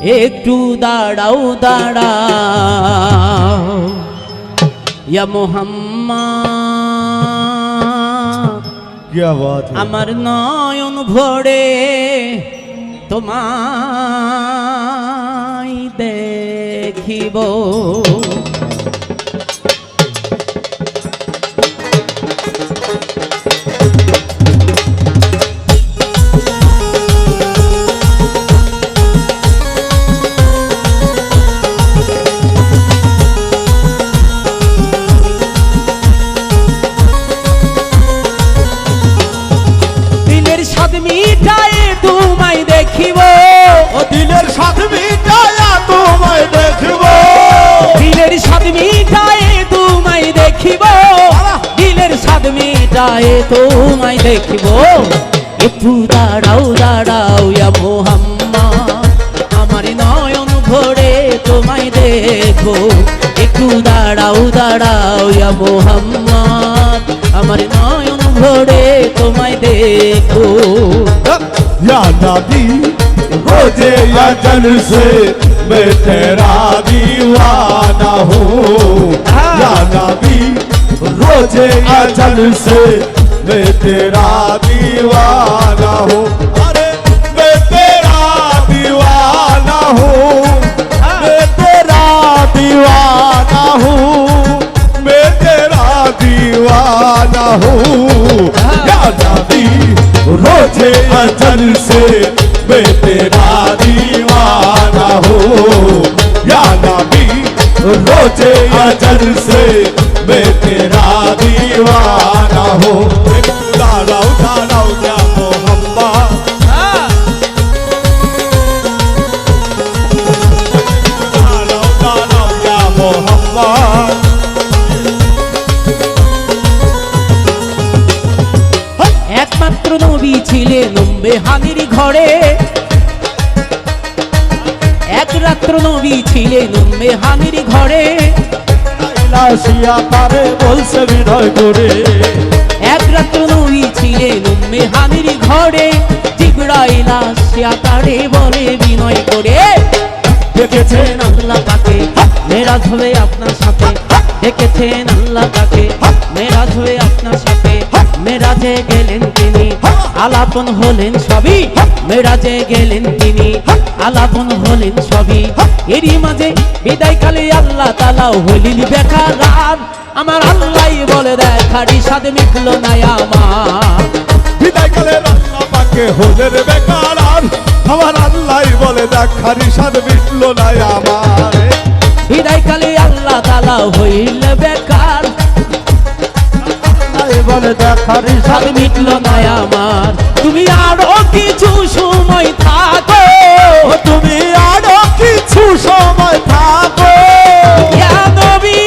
একটু দাঁড়াও দাঁড়াও ইয়া মুহাম্মদ क्या बात है আমার নয়ন ভরে তোমায় দেখিব মিটায়ে তোমায় দেখিব ও দিলের স্বাদ মিটায়া তোমায় দেখিব দিলের স্বাদ মিটায়ে তোমায় দেখিব দিলের স্বাদ মিটায়ে তোমায় দেখিব একটু দাঁড়াও দাঁড়াও ইয়া মুহাম্মদ আমার নয়ন ভরে তোমায় দেখো একটু দাঁড়াও দাঁড়াও ইয়া মুহাম্মদ আমার নয়ন ভরে তোমায় দেখো या नबी रोजे या जल से मैं तेरा दीवाना हूँ या नबी रोजे या जल से मैं तेरा दीवाना हूँ अरे मैं तेरा दीवाना हूँ मैं तेरा दीवाना हूँ मैं तेरा दीवाना हूँ या नबी रोजे अजल से मैं तेरा दीवाना हूँ या नबी रोजे अजल से मैं तेरा दीवाना हूँ दाड़ाओ दाड़ाओ या मोहम्मद दाड़ाओ दाड़ाओ या मोहम्मद একমাত্র নবী ছিলেন উম্মেহানির ঘরে এক রাত্র নবী ছিলেন উম্মেহানির ঘরে লাশিয়া তারে বলছে বিনয় করে এক রাত্র নবী ছিলেন উম্মেহানির ঘরে জিবরাইল আসিয়া তারে বলে বিনয় করে দেখেছেন আল্লাহ তাকে মেরাজ হবে আপনার সাথে দেখেছেন আল্লাহ তাকে মেরাজ হবে আপনার সাথে মেরাজে গেলেন তিনি আলাপন হলেন সবই মেরাজে গেলেন তিনি আলাপন হলেন সবই এরই মাঝে বিদায়কালে আল্লাহ তাআলা হইলেন বেকার আমার আল্লাহই বলে দেখার ইশাদ মিটলো না আমার বিদায়কালে আল্লাহ পাকে হলেন বেকার আমার আল্লাহই বলে দেখার ইশাদ মিটলো না আমার বিদায়কালে আল্লাহ তাআলা হইল বেকার বলে দেখার ইশাদ মিটলো না আমার তুমি আরো কিছু সময় থাকো তুমি আরো কিছু সময় থাকো ইয়া নবী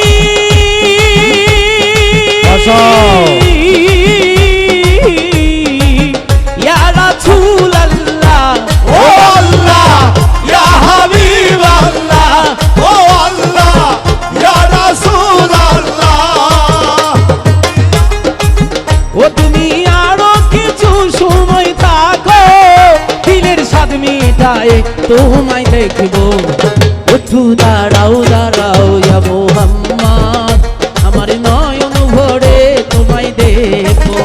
ইয়া রাসূলুল্লাহ ও আল্লাহ ইয়া হাবিবাল্লাহ ও আল্লাহ ইয়া রাসূলুল্লাহ ও তুমি আরো কিছু সময় থাকো দিলের স্বাদ মিটায়ে তোমায় দেখব একটু দাঁড়াও দাঁড়াও ইয়া মুহাম্মদ আমার নয়ন ভরে তোমায় দেখো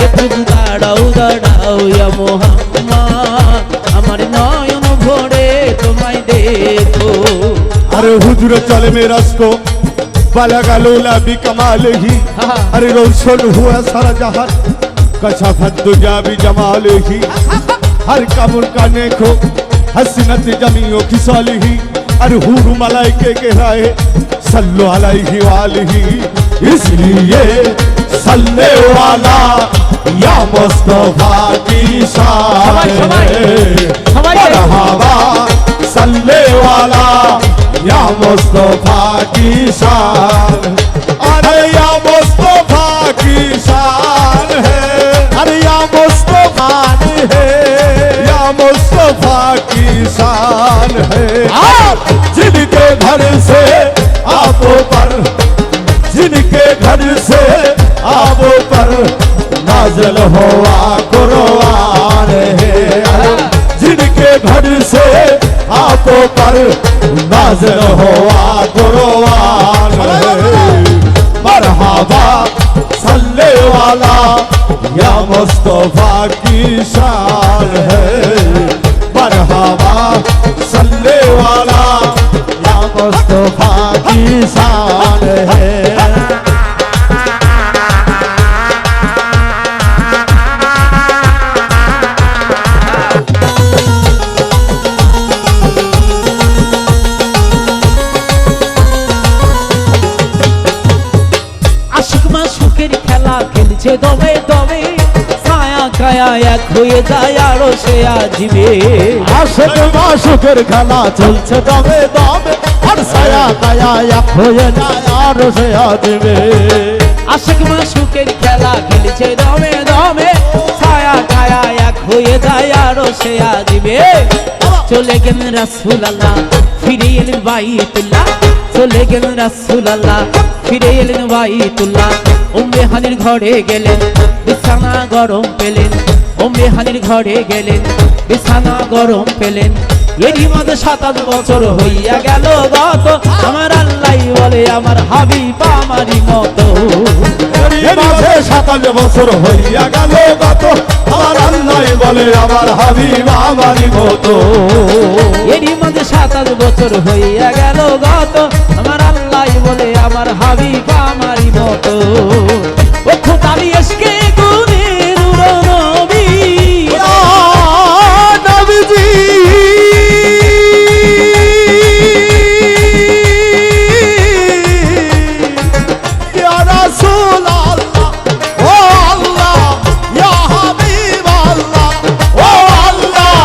একটু দাঁড়াও দাঁড়াও ইয়া মুহাম্মদ আমার নয়ন ভরে তোমায় দেখো अरे हुजूर चले मेरस को बलगा लूला भी कमाल ही अरे रोशन हुआ सारा जहान कशफत दुजा भी जमाल ही हर कमर का नेको हसनत जमियो की सालिही अरे हूर मलाइके के राय सल्लो अलैहि वालिही इसलिए सल्ले वाला या मुस्तफा की शान मरहबा सल्ले वाला या मुस्तफा की शान अरे या मुस्तफा की शान है अरे या मुस्तफा है या मुस्तफा की शान है जिनके घर से आप पर जिनके घर से आप पर नाज़िल हुआ कुरान है जिनके घर से आपो पर नाज़िल हुआ कुरआन है मरहबा सल्ले वाला या मुस्तफा की शान है मरहबा सल्ले वाला या मुस्तफा की शान है খেলছে দমে দমে ছায়া কায়া এক হয়ে যায় আরো সে আজিবে আশিক মাশুকের খেলা চলছে দমে দমে আর ছায়া কায়া এক হয়ে যায় আরো সে আজিবে আশিক মাশুকের খেলা খেলছে দমে দমে ছায়া কায়া এক হয়ে যায় আরো সে আজিবে চলে গেলেন রাসূলুল্লাহ ফিরে এলেন বাইতুল্লাহ চলে গেলেন রাসূলুল্লাহ ফিরে এলেন বাইতুল্লাহ উম্মে হানির ঘরে গেলেন বিছানা গরম পেলেন উম্মে হানির ঘরে গেলেন বিছানা গরম পেলেন এরই মাঝে 27 বছর হইয়া গেল গত আমার আল্লাহ বলে আমার হাবিব আমারই মতো এরই মাঝে 27 বছর হইয়া গেল গত আমার আল্লাহ বলে আমার হাবিব আমারই মতো এরই মাঝে 27 বছর হইয়া গেল গত আমার আল্লাহ বলে আমার হাবিব আমারই মতো ও খোদারি এসকে গুনে নূর নবী নবীজি ইয়া রাসূলুল্লাহ ও আল্লাহ ইয়া হাবিব আল্লাহ ও আল্লাহ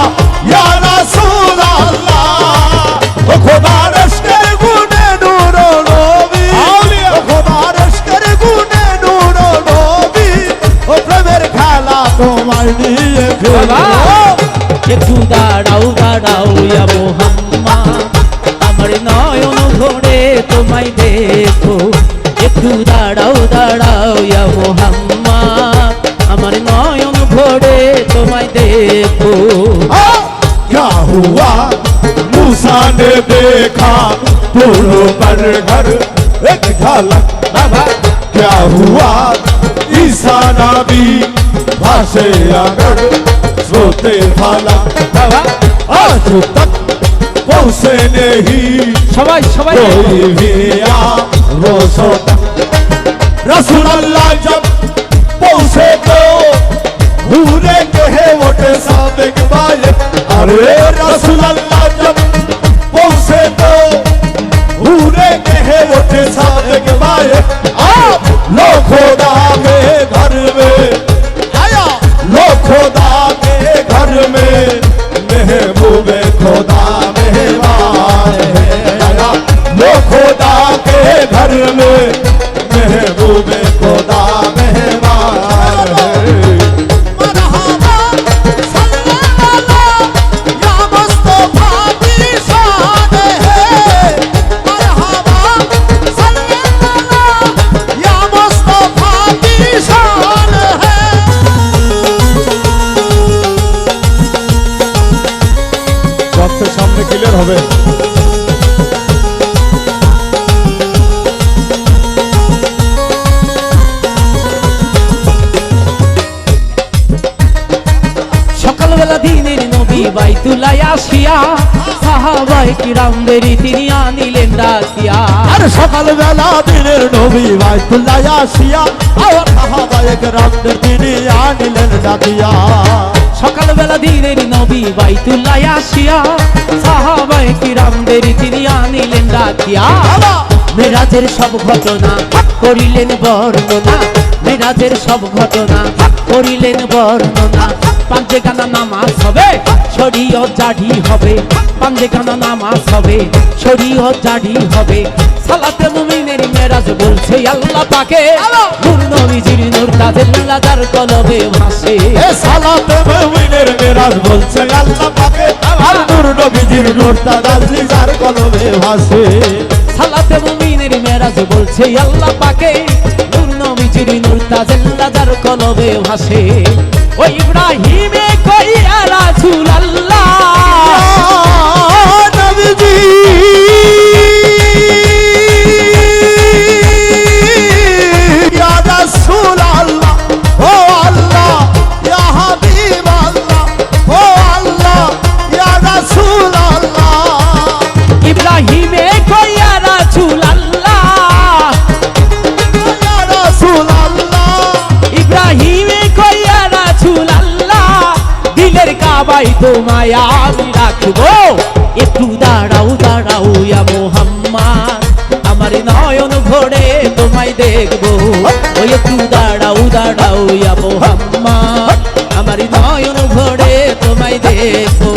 ইয়া রাসূলুল্লাহ ও খোদার এশকে গুনে নূর নবী ও খোদার এশকে গুনে নূর নবী ও প্রেমের খেলা তোমায় নিয়ে খেলো একটু দাঁড়াও দাঁড়াও ইয়া মুহাম্মদ আমার নয়ন ভরে তোমায় দেখো একটু দাঁড়াও দাঁড়াও ইয়া মুহাম্মদ আমার নয়ন ভরে তোমায় দেখো क्या हुआ मूसा ने देखा पूर्व पर घर एक झलक বাবা क्या हुआ ईसा नबी भाषे अगर सोते भाला বাবা आज तक पहुँचे नहीं সবাই सबाई कोई भी रोज़ों तक रसूल अल्लाह जब पहुँचे तो भूरे कहे वोटे सादिक बाले अरे रसूल अल्लाह जब पहुँचे तो भूरे कहे वोटे सादिक बाले आप लो खुदा के घर में आया लो खुदा के घर में महबूबे खुदा मेहमान है आया लो खुदा के घर में महबूबे खुदा मेहमान है সামনে ক্লিয়ার হবে সকালবেলা দিনের নবী বাইতুল্লাহ আসিয়া সাহাবায়ে কিরামদের তিনি আনিলেন ডাকিয়া আর সকালবেলা দিনের নবী বাইতুল্লাহ আসিয়া আর সাহাবায়ে কেরামদের তিনি আনিলেন ডাকিয়া সকালবেলা দিনের নবী বাইতুল্লাহ আসিয়া সাহাবায়ে কিরামদের তিনি আনিলেন ডাকিয়া মেরাজের সব ঘটনা করিলেন বর্ণনা মেরাজের সব ঘটনা করিলেন বর্ণনা পাঞ্জেখানা নামাজ হবে শরীয়ত জারি হবে পাঞ্জেখানা নামাজ হবে শরীয়ত জারি হবে সালাতে মুমিনের মেরাজ বলছে আল্লাহ পাকে নূর নবীজির নূর তাজেল্লাহ যার কলবে ভাসে এ সালাতে মুমিনের মেরাজ বলছে আল্লাহ পাকে আর নূর নবীজির নূর তাজেল্লাহ যার কলবে ভাসে সালাতে মুমিনের মেরাজ বলছে আল্লাহ পাকে নূর নবীজির নূর তাজেল্লাহ যার কলবে ভাসে ও ইব্রাহিমে কইয়া রাসূলুল্লাহ তোমায় আমি রাখবো একটু দাঁড়াও দাঁড়াও ইয়া মোহাম্মদ আমার নয়ন ভরে তোমায় দেখবো ওই একটু দাঁড়াও দাঁড়াও ইয়া মোহাম্মদ আমার নয়ন ভরে তোমায় দেখবো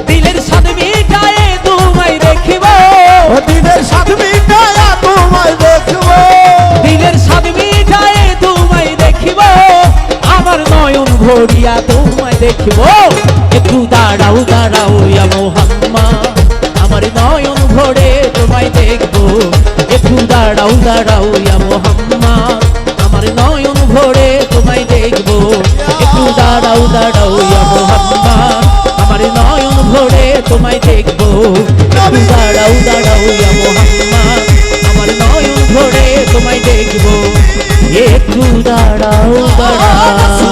দিলের স্বাদ মিটায়ে তোমায় দেখবো দিনের সাথ মিটায়া তোমায় দেখবো দিলের স্বাদ মিটায়ে তোমায় দেখবো আমার নয়ন ভরিয়া তোমায় দেখবো একটু দাঁড়াও দাঁড়াও ইয়া মোহাম্মদ আমার নয়ন ভরে তোমায় দেখবো একটু দাঁড়াও দাঁড়াও ইয়া মোহাম্মদ আমার নয়ন ভরে তোমায় দেখবো একটু দাঁড়াও দাঁড়াও ইয়া মোহাম্মদ আমার নয়ন ভরে তোমায় দেখবো একটু দাঁড়াও দাঁড়াও ইয়া মোহাম্মদ আমার নয়ন ভরে তোমায় দেখবো একটু দাঁড়াও দাঁড়াও